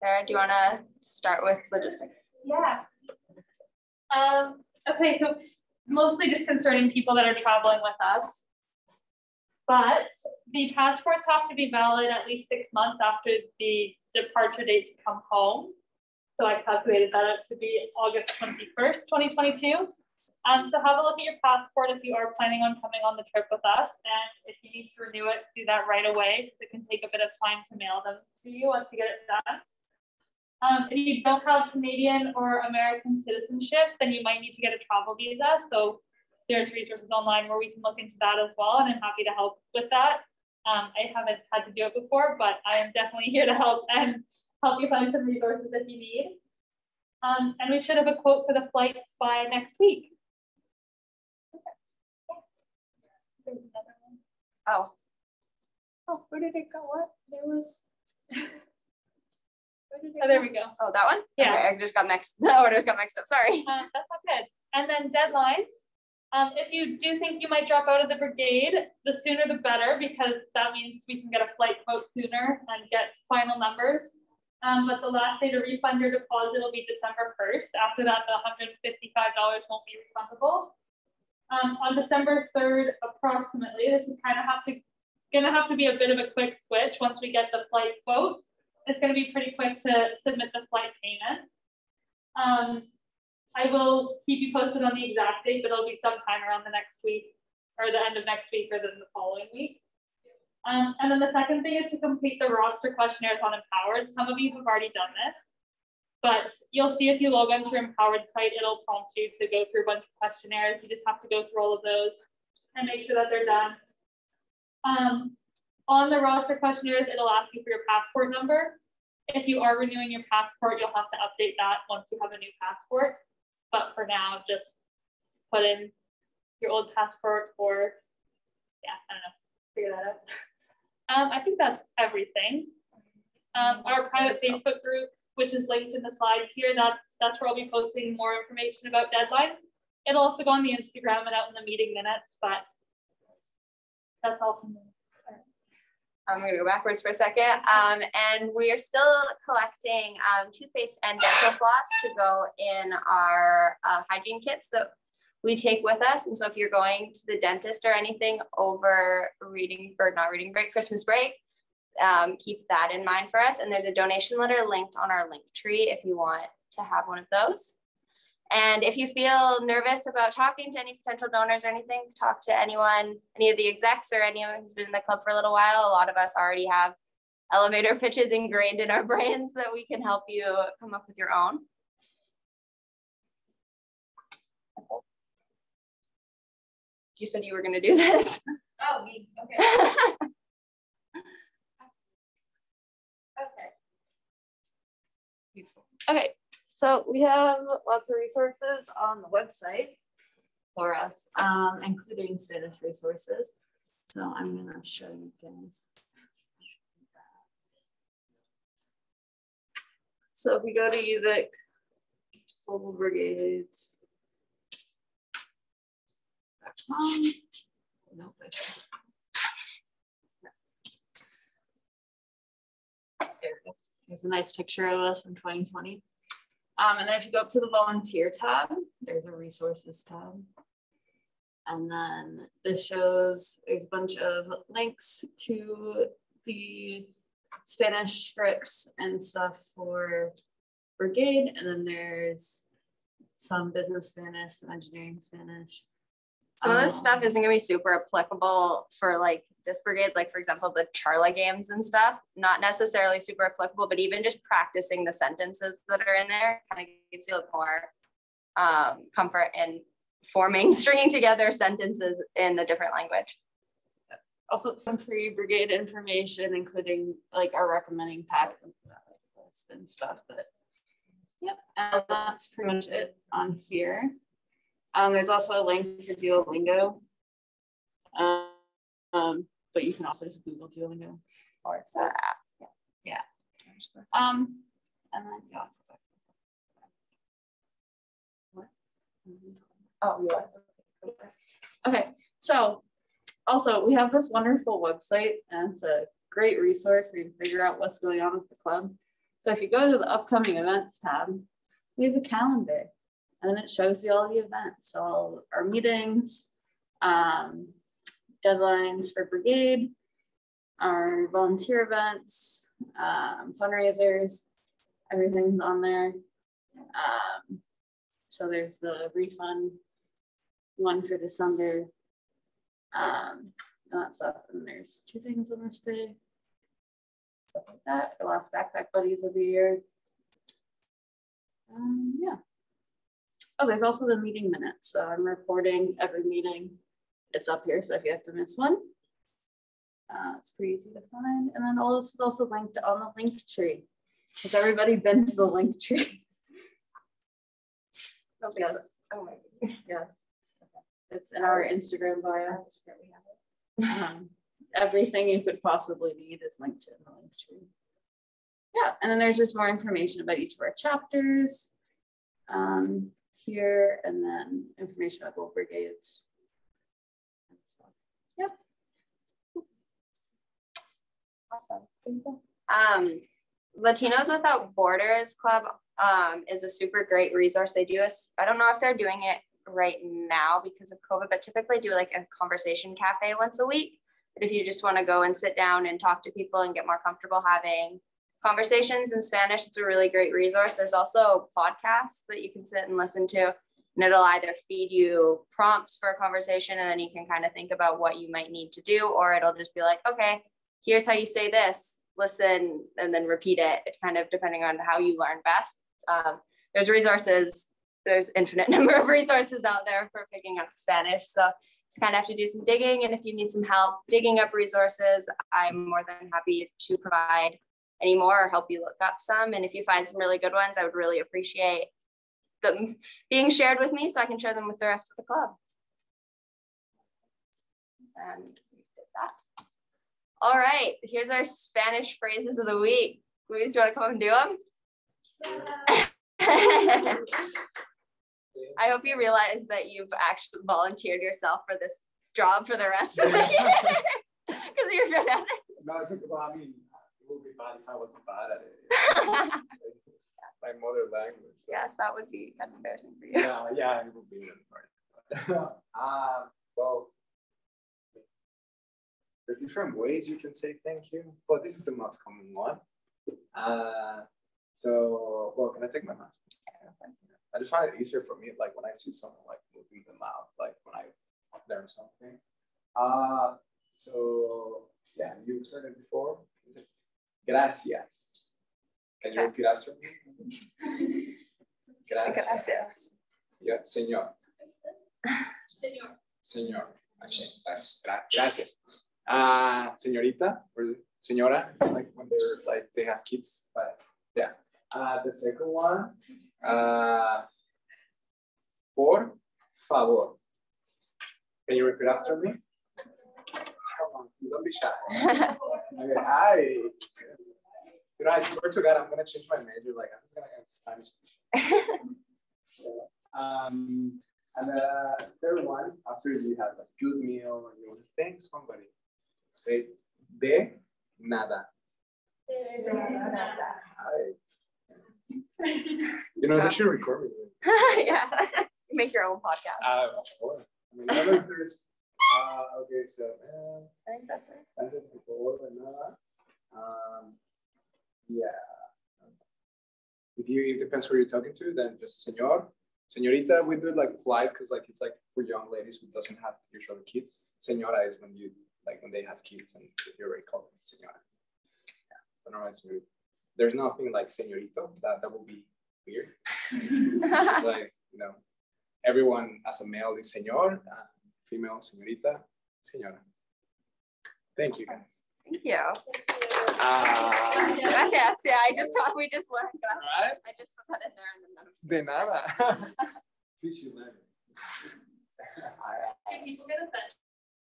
Sarah, do you want to start with logistics? Yeah. Okay, so mostly just concerning people that are traveling with us. But the passports have to be valid at least 6 months after the departure date to come home. So I calculated that out to be August 21st, 2022. So have a look at your passport if you are planning on coming on the trip with us. And if you need to renew it, do that right away because it can take a bit of time to mail them to you once you get it done. If you don't have Canadian or American citizenship, then you might need to get a travel visa. So there's resources online where we can look into that as well. And I'm happy to help with that. I haven't had to do it before, but I am definitely here to help and help you find some resources if you need. And we should have a quote for the flights by next week. Oh, where did it go? What? There was. Oh, there we go. Oh, that one? Yeah. Okay, I just got mixed. The orders got mixed up. Sorry. That's not good. And then deadlines. If you do think you might drop out of the brigade, the sooner the better, because that means we can get a flight quote sooner and get final numbers. But the last day to refund your deposit will be December 1st. After that, the $155 won't be refundable. On December 3rd, approximately, this is kind of gonna have to be a bit of a quick switch once we get the flight quote. It's going to be pretty quick to submit the flight payment. I will keep you posted on the exact date, but it'll be sometime around the next week or the end of next week or then the following week. And then the second thing is to complete the roster questionnaires on Empowered. Some of you have already done this, but you'll see if you log onto your Empowered site, it'll prompt you to go through a bunch of questionnaires. You just have to go through all of those and make sure that they're done. On the roster questionnaires, it'll ask you for your passport number. If you are renewing your passport, you'll have to update that once you have a new passport. But for now, just put in your old passport or, yeah, I don't know, figure that out. I think that's everything. Our private Facebook group, which is linked in the slides here, that's where I'll be posting more information about deadlines. It'll also go on the Instagram and out in the meeting minutes, but that's all from me. I'm going to go backwards for a second. And we are still collecting toothpaste and dental floss to go in our hygiene kits that we take with us. And so if you're going to the dentist or anything over Christmas break, keep that in mind for us. And there's a donation letter linked on our link tree if you want to have one of those. And if you feel nervous about talking to any potential donors or anything, talk to anyone, any of the execs or anyone who's been in the club for a little while. A lot of us already have elevator pitches ingrained in our brains that we can help you come up with your own. You said you were going to do this. Oh, me. Okay. Okay, so we have lots of resources on the website for us, including Spanish resources. So I'm going to show you guys. So if we go to UVic, Global Brigades. Nope. There's a nice picture of us in 2020. And then if you go up to the volunteer tab, there's a resources tab. And then this shows there's a bunch of links to the Spanish scripts and stuff for brigade. And then there's some business Spanish, some engineering Spanish. Some of this stuff isn't going to be super applicable for like this brigade, like for example, the Charla games and stuff, not necessarily super applicable, but even just practicing the sentences that are in there kind of gives you a little more comfort in stringing together sentences in a different language. Also some free brigade information, including like our recommending pack list and stuff. But yep, and that's pretty much it on here. There's also a link to Duolingo, but you can also just Google Duolingo. Or it's an app. Yeah. And then yeah. What? Oh, you are. Okay. So also we have this wonderful website, and it's a great resource where you can figure out what's going on with the club. So if you go to the upcoming events tab, we have a calendar, and then it shows you all the events, all our meetings, deadlines for brigade, our volunteer events, fundraisers, everything's on there. So there's the refund one for December, and that stuff. And there's 2 things on this day, stuff like that. The last backpack buddies of the year. Yeah. Oh, there's also the meeting minutes. So I'm recording every meeting. It's up here. So if you have to miss one, it's pretty easy to find. And then all this is also linked on the link tree. Has everybody been to the link tree? Yes. Oh my goodness. Yes. It's in our Instagram bio. Everything you could possibly need is linked in the link tree. Yeah, and then there's just more information about each of our chapters here, and then information about Gold Brigades. So, yeah. Awesome. Latinos Without Borders Club is a super great resource. They do I don't know if they're doing it right now because of COVID, but typically do like a conversation cafe once a week. But if you just want to go and sit down and talk to people and get more comfortable having conversations in Spanish, it's a really great resource. There's also podcasts that you can sit and listen to, and it'll either feed you prompts for a conversation, and then you can kind of think about what you might need to do, or it'll just be like, okay, here's how you say this, listen, and then repeat it. It's kind of depending on how you learn best. There's resources, there's infinite number of resources out there for picking up Spanish. So just kind of have to do some digging. And if you need some help digging up resources, I'm more than happy to provide any more or help you look up some. And if you find some really good ones, I would really appreciate them being shared with me so I can share them with the rest of the club. And we did that. All right, here's our Spanish phrases of the week. Louise, do you want to come and do them? I hope you realize that you've actually volunteered yourself for this job for the rest of the year because you're good at it. No, I mean, it would be bad if I wasn't bad at it. My mother language. Yes, that would be kind of embarrassing for you. Yeah, it would be really hard. Well, there's different ways you can say thank you, but this is the most common one. So, well, can I take my mask? I just find it easier for me, like when I see someone like moving the mouth, like when I learn something. So yeah, you've heard it before. Gracias. Can you repeat after me? Gracias. Gracias. Yeah, señor. Señor. Señor. Okay, gracias. Señorita or señora, like when they're like they have kids, but yeah. The second one, por favor. Can you repeat after me? Come on, don't be shy. Okay, you know, I swear to God, I'm gonna change my major. Like, I'm just gonna get Spanish. And the third one, after you have a good meal and you want to thank somebody, say de nada. You know, they should record me. Yeah, make your own podcast. I mean, there's, okay, so I think that's it. Yeah. If it depends who you're talking to, then just señor, señorita. We do it like polite because like it's like for young ladies who doesn't have usually kids. Señora is when you like when they have kids and you're already called señora. Yeah, but no, it's weird. There's nothing like señorito. That would be weird. It's like, you know, everyone as a male is señor, female señorita, señora. Thank you guys. Thank you. Gracias. Yeah, we just learned that. Right? I just put that in there in the notes. De nada. See, she learned. All right. Do people get offended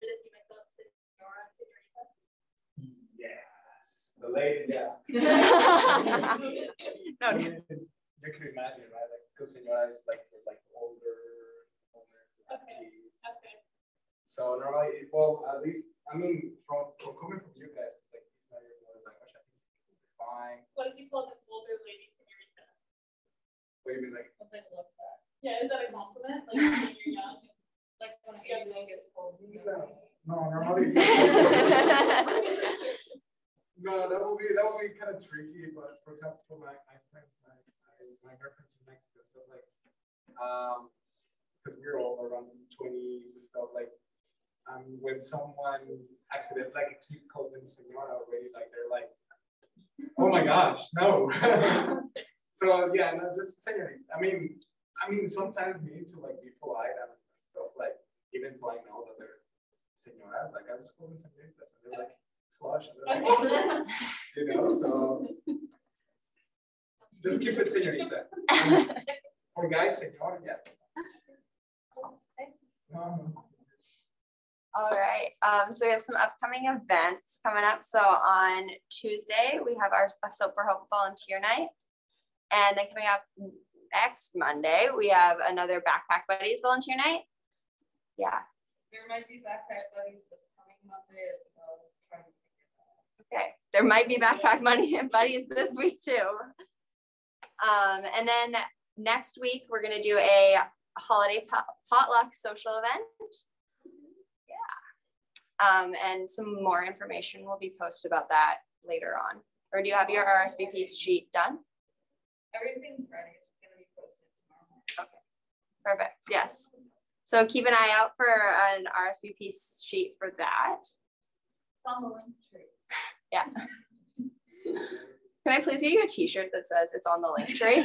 if you make up señora, señorita? Yes. The lady, yeah. No, I mean, you can imagine, right? Like, because señora is like older. Okay. Okay. So normally, well, at least, I mean, from coming from you guys, it's like it's not your mother language. I think it's fine. What if you call them older? What do you mean, like? Yeah, is that a compliment? Like when you're young? Like when everyone gets cold. No, normally. No, that would be kind of tricky. But for example, my friends, my girlfriend's in Mexico, so like, because we're all around 20s and stuff, like, when someone accidentally, like a kid calls them señora already, like they're like, oh my gosh, no. So yeah, no, just señorita. I mean, sometimes we need to like be polite and stuff, like even though I know that they're señoras, like I just call them señoritas, and they're like flush, and they're like, you know, so just keep it señorita. Or guys, señor, yeah. All right, so we have some upcoming events coming up. So on Tuesday, we have our Soap for Hope volunteer night. And then coming up next Monday, we have another Backpack Buddies volunteer night. Yeah. There might be Backpack Buddies this coming Monday as well. Okay, there might be Backpack Buddies this week too. And then next week, we're gonna do a holiday potluck social event. And some more information will be posted about that later on. Or do you have your RSVP sheet done? Everything's ready. It's going to be posted tomorrow. Okay, perfect. Yes. So keep an eye out for an RSVP sheet for that. It's on the link tree. Yeah. Can I please get you a t-shirt that says it's on the link tree?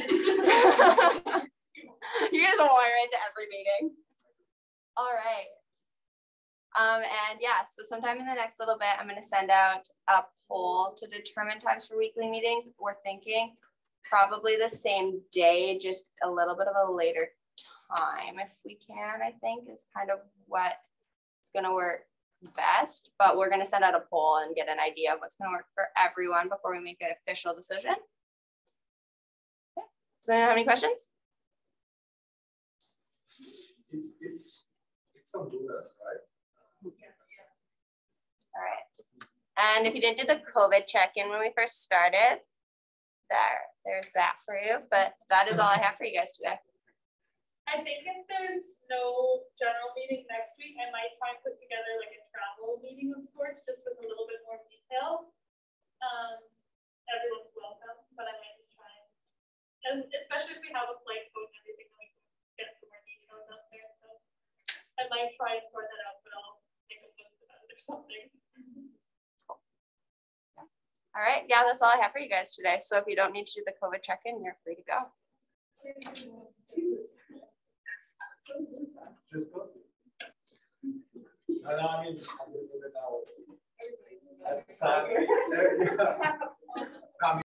You just wear it to every meeting. All right. And yeah, so sometime in the next little bit, I'm going to send out a poll to determine times for weekly meetings. We're thinking probably the same day, just a little bit of a later time if we can, I think is kind of what is going to work best. But we're going to send out a poll and get an idea of what's going to work for everyone before we make an official decision. Okay. Does anyone have any questions? It's Honduras, right? All right. And if you didn't do the COVID check-in when we first started, there's that for you. But that is all I have for you guys today. I think if there's no general meeting next week, I might try and put together like a travel meeting of sorts, just with a little bit more detail. Everyone's welcome, but I might just try and especially if we have a flight code and everything, we can get some more details out there. So I might try and sort that out, but I'll make a post about it or something. All right. Yeah, that's all I have for you guys today. So if you don't need to do the COVID check-in, you're free to go. Just go. I mean, I'm going to do it now. That's